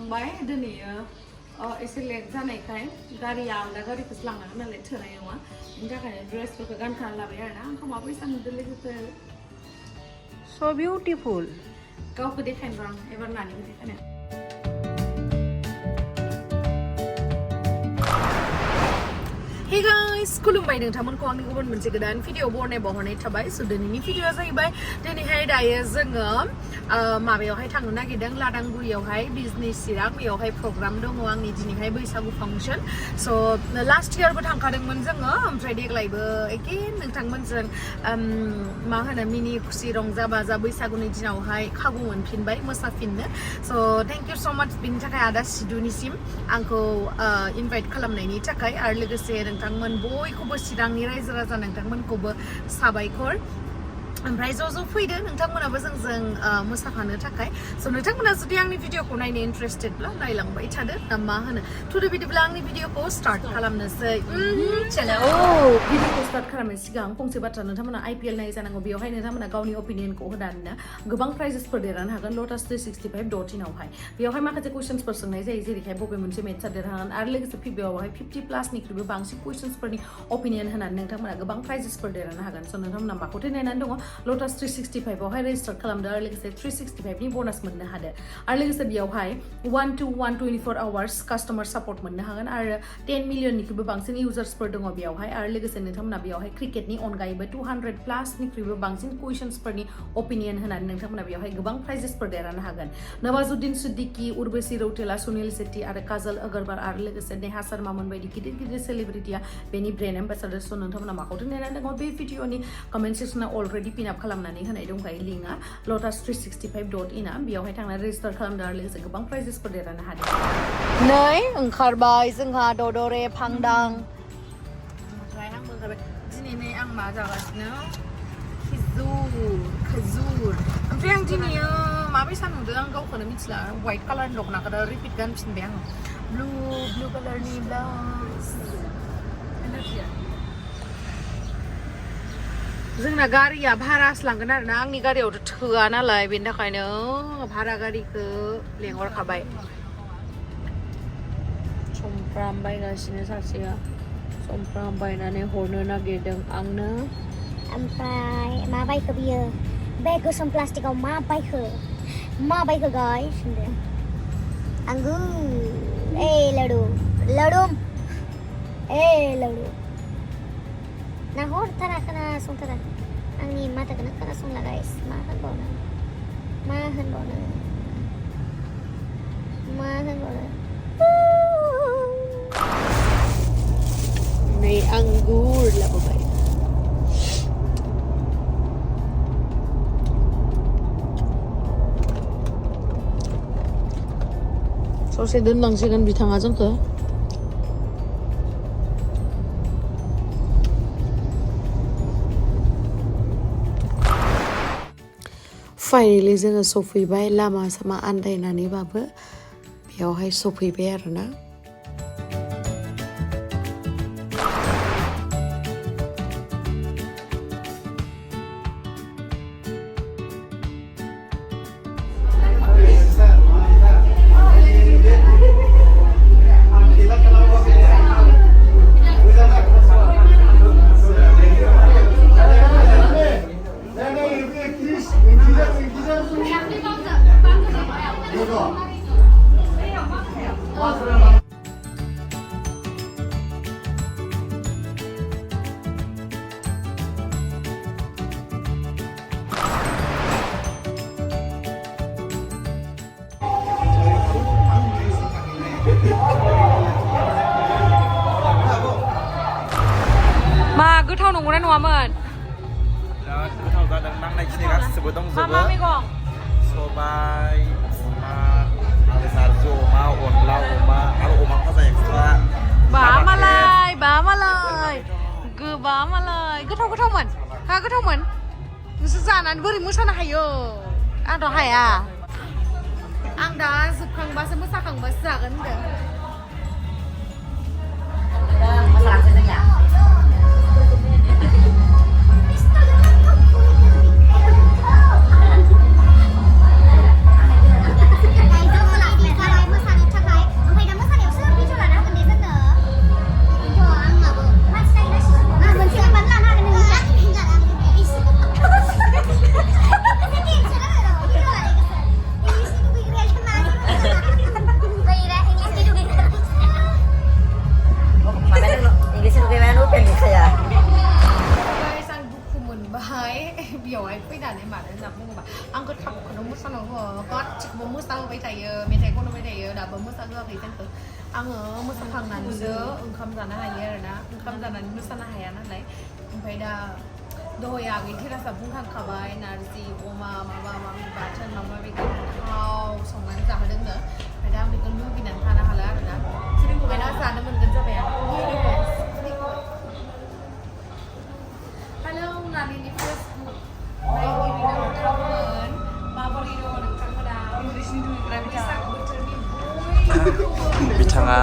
थांबाय दिनै एसे लेट जानायखाय गारिया आलदा गारिखौसो लांनांगोन नालाय थोनाय नङा बेनि थाखायनो ड्रेसफोरखौ गानखाना लाबाय आरोना आंखौ माबोरै सानदों लोगोफोर so beautiful गावखौ देखायनो र' आं एबार नानिखौ देखायनो Hey guys, Khulumbai नोंथांमोनखौ आंनि गुबुन मोनसे गोदान भिडिअ बनायबावहरनाय थाबाय स' दिनैनि भिडिअआ जाहैबाय दिनैहाय दायो जोङो माबायावहाय थांनो नागिरदों लादांगुरियावहाय बिजनेस चिरां बेयावहाय प्रग्राम दङ आंनि दिनैहाय बैसागु फांसन स' लास्ट इयारबो थांखादोंमोन जोङो ओमफ्राय देग्लायबो एगेन नोंथांमोनजों मा होनो मिनि खुसि रंजा बाजा बैसागुनि दिनावहाय खाबु मोनफिनबाय मोसाफिननो स' थेंक इउ स' माच बिनि थाखाय आदा सिदुनिसिम आंखौ इनभाइट खालामनायनि थाखाय आरो लोगोसे नोंथांमोन बयखौबो चिरांनि रायजो राजा नोंथांमोनखौबो साबायखर ओमफ्राय ज' फैदो नोंथांमोनाबो जोंजों मोसाफानो थाखाय स' नोंथांमोना जुदि आंनि भिडिअखौ नायनो इन्टारेस्टेडब्ला नायलांबाय थादो ना मा होनो थुदो बिदिब्ला आंनि भिडिअखौ स्टार्ट खालामनोसै भिडिअखौ स्टार्ट खालामनायनि सिगां फंसे बाथ्रा नोंथांमोना IPL नायै जानांगौ बेवहाय नोंथांमोना गावनि अपिनियनखौ होनानैनो गोबां प्राइजेसफोर देरहानो हागोन लटास 365.in आवहाय बेवहाय माखासे कुइसन्सफोर सोंनाय जायो जेरैहाय बबे मोनसे मेथ्सआ देरहागोन आरो लोगोसे बेवहाय 50+ बांसिन कुइसन्सफोरनि अपिनियन होनानै नोंथांमोना गोबां प्राइजेसफोर देरहानो हागोन स' नोंथांमोना माखौथो नायनानै दङ लटास 365आवहाय रेजिस्टार खालामदो आरो लोगोसे 365नि ब'नास मोननो हादो आरो लोगोसे बेयावहाय 1 to 124 आवार्स कास्टमार सापर्ट मोननो हागोन आरो 10 मिलियननिख्रुइबो बांसिन इउजार्सफोर दङ बेयावहाय आरो लोगोसे नोंथांमोना बेयावहाय क्रिकेटनि अनगायैबो 200+निख्रुइबो बांसिन कुइसन्सफोरनि अपिनियन होनानै नोंथांमोना बेयावहाय गोबां प्राइजेसफोर देरहानो हागोन नवाजुद्दिन सिद्दिकी उर्वशी रौतेला सुनील शेट्टी आरो काजल अगरवाल आरो लोगोसे नेहा शर्मामोन बायदि गिदिर सेलिब्रिटिया बेनि ब्रेन्ड एम्बेसाडर स' नोंथांमोना माखौथो नायनानै दङ बे भिडिअनि कमेन्ट सेक्सनाव अलरेडि पिन आप खालामनानै होनाय दंखायो लिंकआ लटास 365.in बेयावहाय थांनानै रेजिस्टार खालामदो आरो लोगोसे गोबां प्राइजेसफोर देरहानो हादों नै ओंखारबाय जोंहा ददरे फांदां ओमफ्राय आंबो ओंखारबाय दिनै नै आं मा जागासिनो खजुर ओमफ्राय आं दिनै माबायसा नुदों आं गावखौनो मिथिला व्हाइट कालारनि दख'नाखौ रिपिट गानफिनबाय आङो ब्लु कालारनि ब्लाउज जोंना गारिया भारासो लांगोन आरोना आंनि गारियावथ' थोआ नालाय बेनि थाखायनो भारा गारिखौ लेंहरखाबाय सुमफ्राम बायगासिनो सासेया सुमफ्राम बायनानै हरनो नागिरदों आंनो ओमफ्राय मा बायखो बियो बे गोसोम प्लास्टिकआव मा बायखो गाइस होनदों आंगुर लडु नाहरथारा खोनासंथारा आंनि माथोखौनो खोनासंला गाइस मा होनबावनो नै आंगुर लाबोबाय ससे दोनलांसिगोन बिथाङा जोंखौ फाइनेलि जोङो सफैबाय लामा सामा आन्दायनानैबाबो बेयावहाय सफैबाय आरोना मा गोथाव नंगौना नङामोन बिराद गोथाव जादों नांनायखिनि गासिबो दंजोबो मा मैगं सबाय अमा आरो नारजि अमा अनला अमा आरो अमा भाजा एक्सट्रा बा मालाय गोबा मालाय गोथावमोन गोथावमोन नोंसोर जानानै बोरै मोसानो हायो आंथ' हाया आं दा जोबखांबासो मोसाखांबासो जागोन होनदों खनम मोसानांगौ गद चिकबो मोसाहोबाय थायो मेथाइ खनबाय थायो दाबो मोसाहोआखै जोंखौ आङो मोसाखांनानैसो ओंखाम जानो हायो आरोना ओंखाम जानानै मोसानो हाया नालाय ओमफ्राय दा दहाय आगै टेरासआ बुंखांखाबाय नारजि अमा माबा माबि बाथोन माबा माबि गोथाव संनानै जाहोदोंनो ओमफ्राय दा आं बेखौ लुबैनानै थानो हाला आरोना ओमफ्राय दा जानो मोनगोन जाबाय आं हेलौ नानिनि फेसबुक नायगिरिनो नोंथांमोन माबोरै दङ नोंथांमोना इंलिसनि दुइग्रा बैसागु बोथोरनि बिथाङा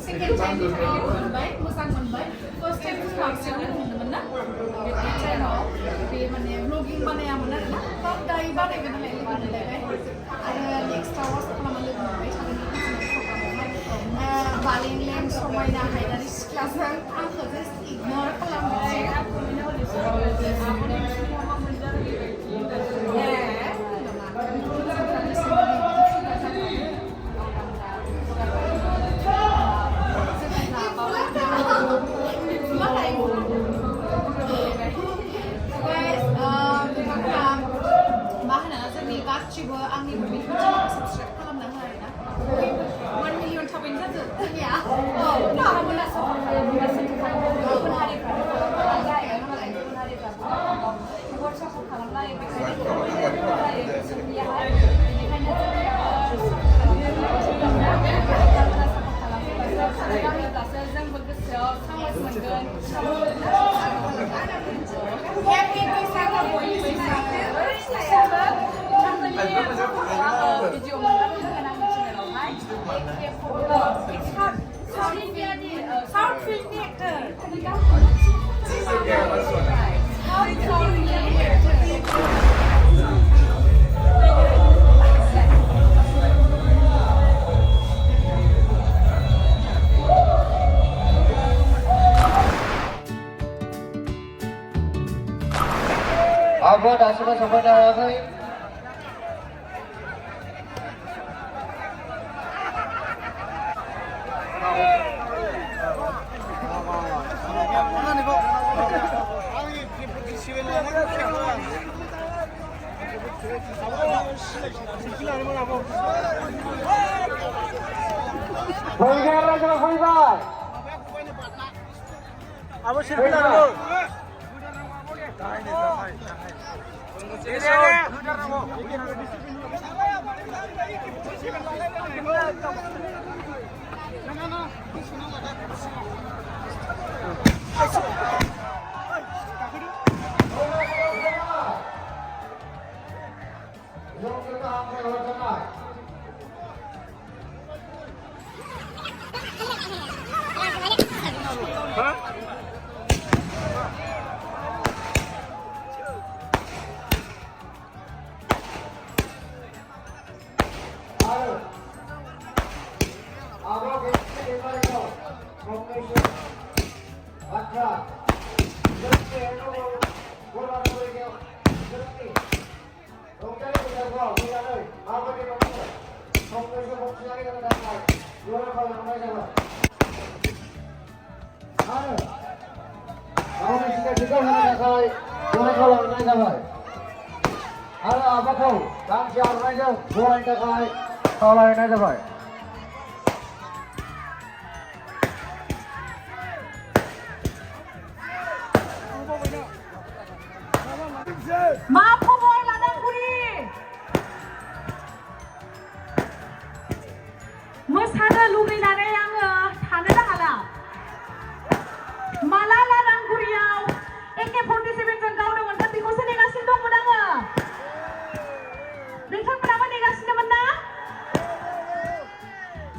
second time Khulumbai, mwjangwinw. First time Function मोनदोंमोन ना? बे टाइमाव बे माने vlogging बानायामोन आरोना। बाट दायो बानायबाय नालाय लोगो मोनलायबाय। आरो नेक्स्टआव आसा खालामो लोगो मोनबाय थागोन प्रग्रामावहाय। बालेंलें समायना हायनारि सिख्लाजों आंखौ जास्ट इगनर खालामबाय। गासिबो आंनि भिडिअखौ साबस्क्राइब खालामना हो आरोना 1 मिलियन थाबैनो जादों जोंनिया नोंथांमोना सापर्ट खालामोबासो गुबुन हारिफ्रा जाया नालाय गुबुन हारिफ्रा बहुत सापर्ट खालामलायो बेनिखायनो जोंनियाहाय बेनिखायनो जोंबो गोसोआव साहस मोनगोन हेपि बैसागु भिडिअ मोनबानो होगोन आंनि चेनेलावहाय साउथ फिल्मनि actor Apa dapat sebenarnya lagi? Faigai ra faigai. Abo selfie lalu. Ada apa kau? Kang siapa saja? Buat kita kalau ini aja boy. มาขโมยละดังกุรีเมื่อฉันลูกในนั้นยังทานได้หรอมาละดังกุรีเอาAK-47 จนเก่าเนี่ยวันกันที่เขาเสนอสิ่งตรงมันนะเด็กทั้งประเทศเนี่ยสิ่งมันนะ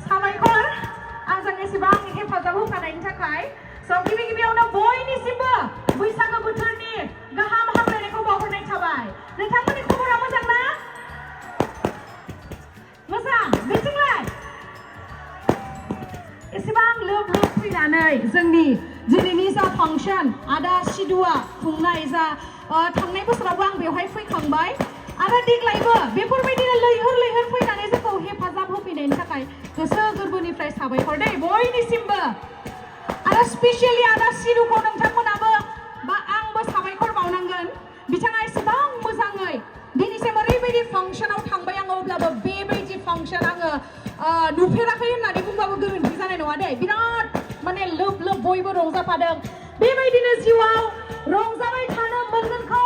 สมัยก่อนอาจารย์สิบางนี่แค่พอจะพูดกันเองใช่ไหมso gibiเอาหน้าบอยนี่สิบ่บุยสักบุตรนี่กะหามเลยเนี่ยเขาบอกคนในชาวบ้านเด็กทั้งมันนี่เขาบอกมาจากไหนมาสั่งไม่จริงเลยสิบางเลิฟคุยกันเลยซึ่งนี่Jenis function ada si dua hwnna isa थांनाय बोसोराव आं बेवहाय फैखांबाय आरो देग्लायबो बेफोरबायदिनो लैहोर फैनानै जोंखौ हेफाजाब होफैनायनि थाखाय गोसो गोरबोनिफ्राय साबायखर दे बयनिसिमबो आरो स्पेसियली आदा सिरुखौ नोंथांमोनाबो बा आंबो साबायखर बावनांगोन बिथाङा एसेबां मोजाङै दिनैसिम ओरैबायदि फांसनाव थांबाय आङो अब्लाबो बेबायदि फांसन आङो नुफेराखै होननानै बुंबाबो गोरोन्थि जानाय नङा दे बिराद माने लोब बयबो रंजाफादों बेबायदिनो जिउआव रंजाबाय थानो मोनगोनखौ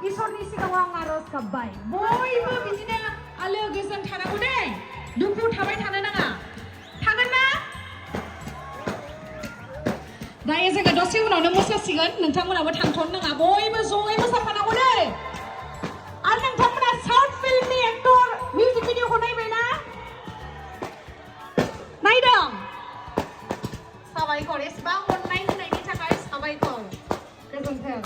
इसोरनि सिगाङाव आं आरज गाबबाय बयबो बिदिनो आलो गोजोन थानांगौ दे दुखु थाबाय थानो नाङा थागोन ना दायो जोङो दसे उनावनो मोसासिगोन नोंथांमोनाबो थांथ'नो नाङा बयबो ज'यै मोसाफानांगौ दे आरो नोंथांमोना साउथ फिल्मनि एक्टर मिउजिक भिडिअखौ नायबायना नायदों साबायखर एसेबां अननाय होनायनि थाखाय साबायखर गोजोन्थों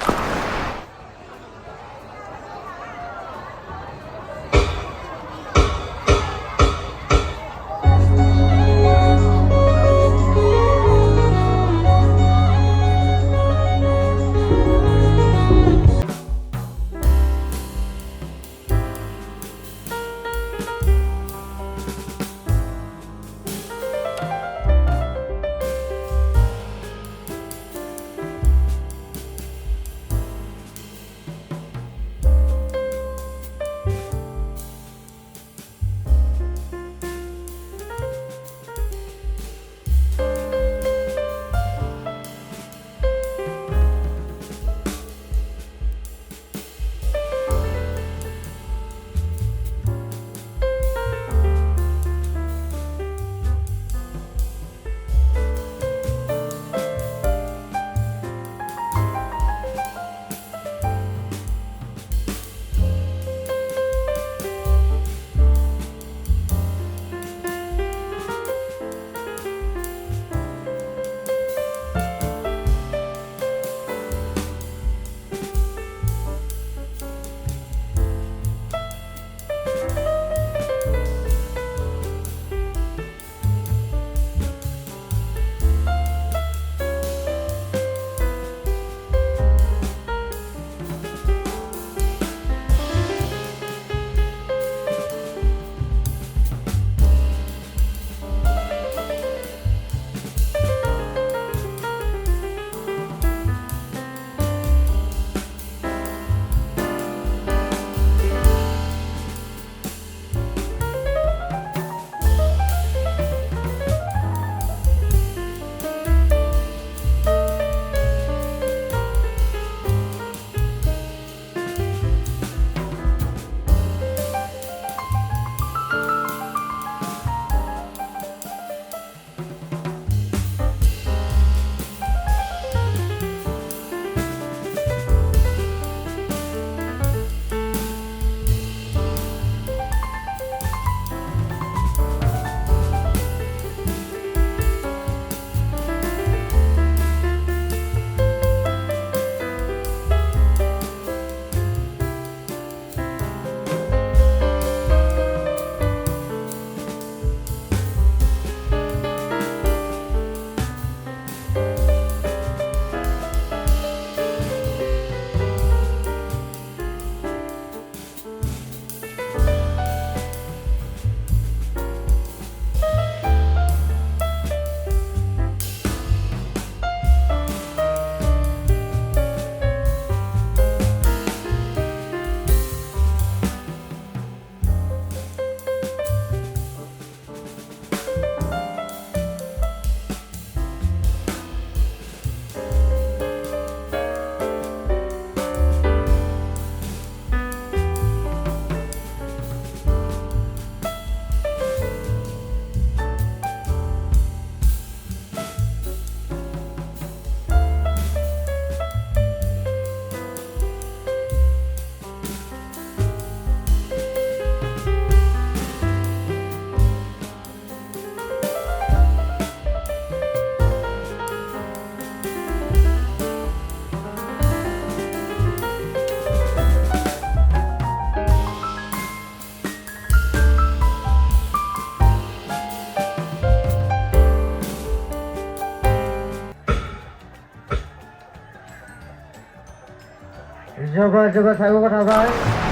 जोबोद साबायखर थाबाय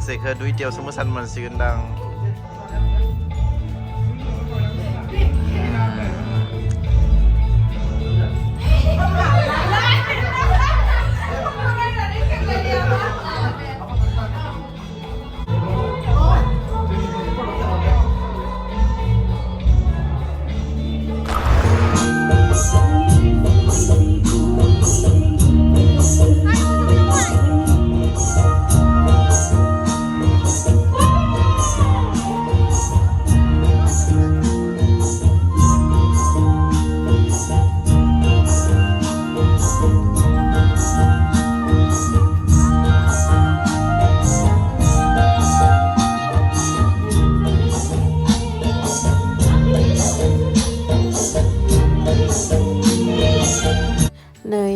Seker duit dia semua san man sigandang.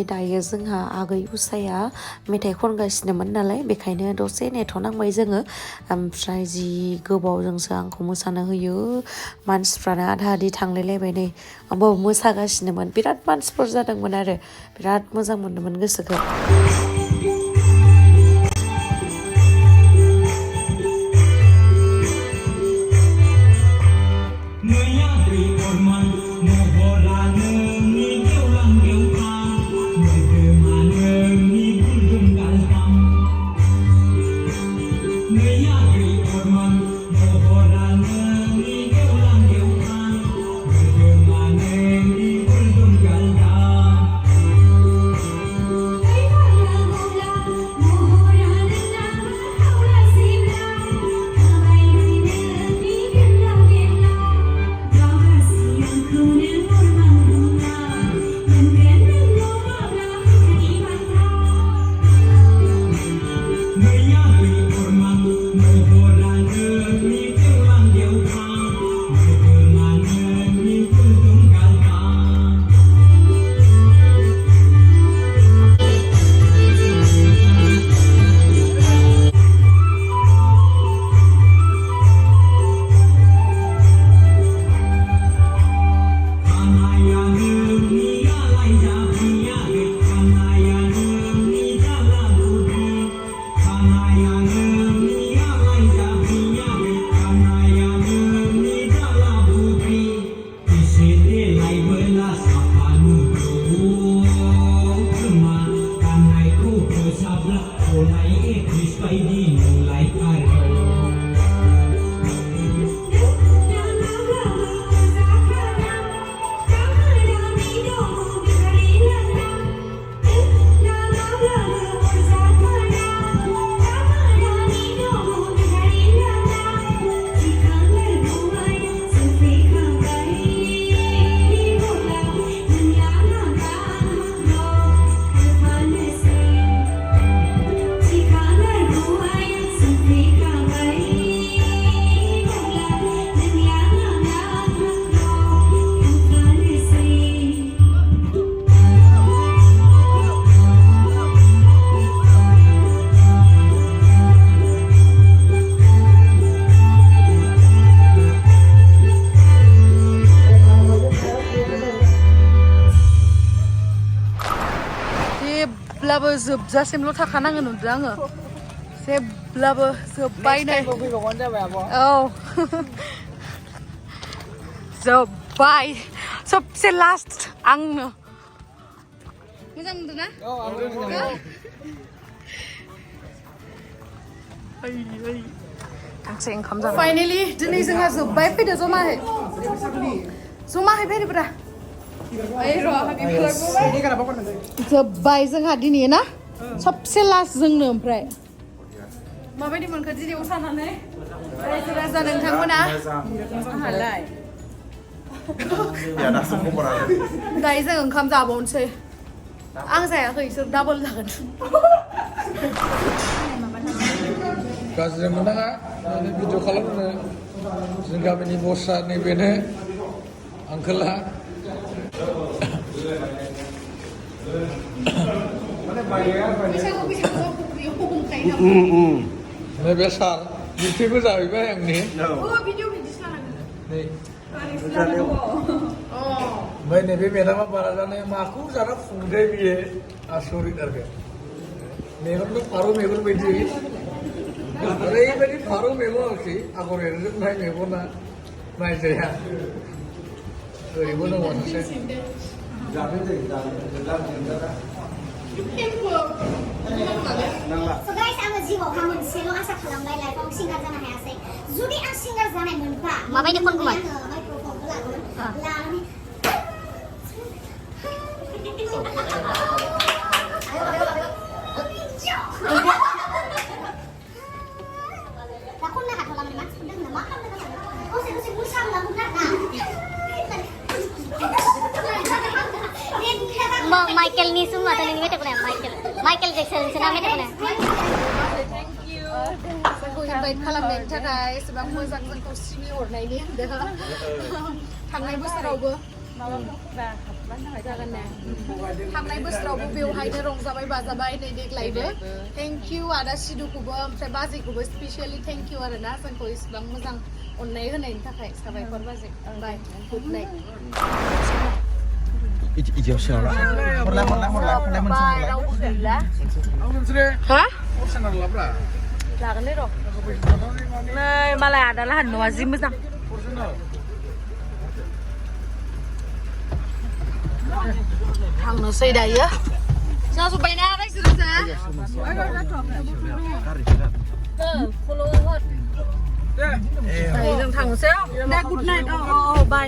दायो जोंहा आगै उसाया मेथाइ खनगासिनोमोन नालाय बेखायनो दसे नेथ'नांबाय जोङो ओमफ्राय जि गोबावजोंसो आंखौ मोसानो होयो मानसिफ्रानो आधा आधि थांलायलायबाय नै आंबो मोसागासिनोमोन बिराद मानसिफोर जादोंमोन आरो बिराद मोजां मोनदोंमोन गोसोखौ जेब्लाबो जोबजासिमल' थाखानांगोन नुदों आङो जेब्लाबो जोब्बाय नै औ जोब्बाय सबसे लास्ट आंनो मोजां मोनदों ना गांसे ओंखाम जाबाय फाइनालि दिनै जोंहा जोब्बाय फैदो जमाहै फैदोब्रा जोब्बाय जोंहा दिनै ना सबसे लास्ट जोंनो ओमफ्राय माबायदि मोनखो दिनै मोसानानै रायजो राजा नोंथांमोना आंहालाय दायो जों ओंखाम जाबावनोसै आं जायाखै इसोर डाबल जागोन गाज्रि मोननाङा भिडिअ खालामनो जों गामिनि बसआ नैबेनो आंकोला नैबे सार बिबथैबो जाहैबाय आंनि नै ओमफ्राय नैबे मेदामा बारा जानाय माखौ जाना फुंदे बियो आसरित आरो मेगनबो फारौ मेगन बायदि ओरैबायदि फारौ मेगन आरोखि आगर एरजोबनाय मेगना नायजाया ओरैबो दङ सासे So guys, आङो जिउआवहा मोनसेल' आसा खालामबाय लाइफआव सिंगार जानो हायासै जुदि आं सिंगार जानाय मोनबा माबायदि खनगौमोन आङो माइक्र'फनखौ लागौमोन लानानै दा खननो हाथ'लामोन मानसिफोर दोङो मा खालामनो दसे दसे मोसानांगौमोन आरोना माइकेलनि सुमा तनि मेथाइखौ माइकेल जेक्सनसोना मेथाइखौ जोंखौ इनभाइट खालामनायनि थाखाय एसेबां मोजां जोंखौ सिनि हरनायनि थांनाय बोसोरावबो थांनाय बोसोरावबो बेवहायनो रंजाबाय बाजाबाय नै देग्लायबो थेंक इउ आदा सिदुखौबो ओमफ्राय बाजैखौबो स्पेसियेलि थेंक इउ आरोना जोंखौ इसेबां मोजां अननाय होनायनि थाखाय साबायखर बाजै बाय गुड नाइट इदियाव सोआला बाय रावबो गैला हा अरसना लाब्रा लागोनलै र' नै मालाय आदाला हान नङा जि मोजां थांनोसै दायो जाजोब्बायना रायजो राजा जों थांनोसै दे गुड नाइट औ बाय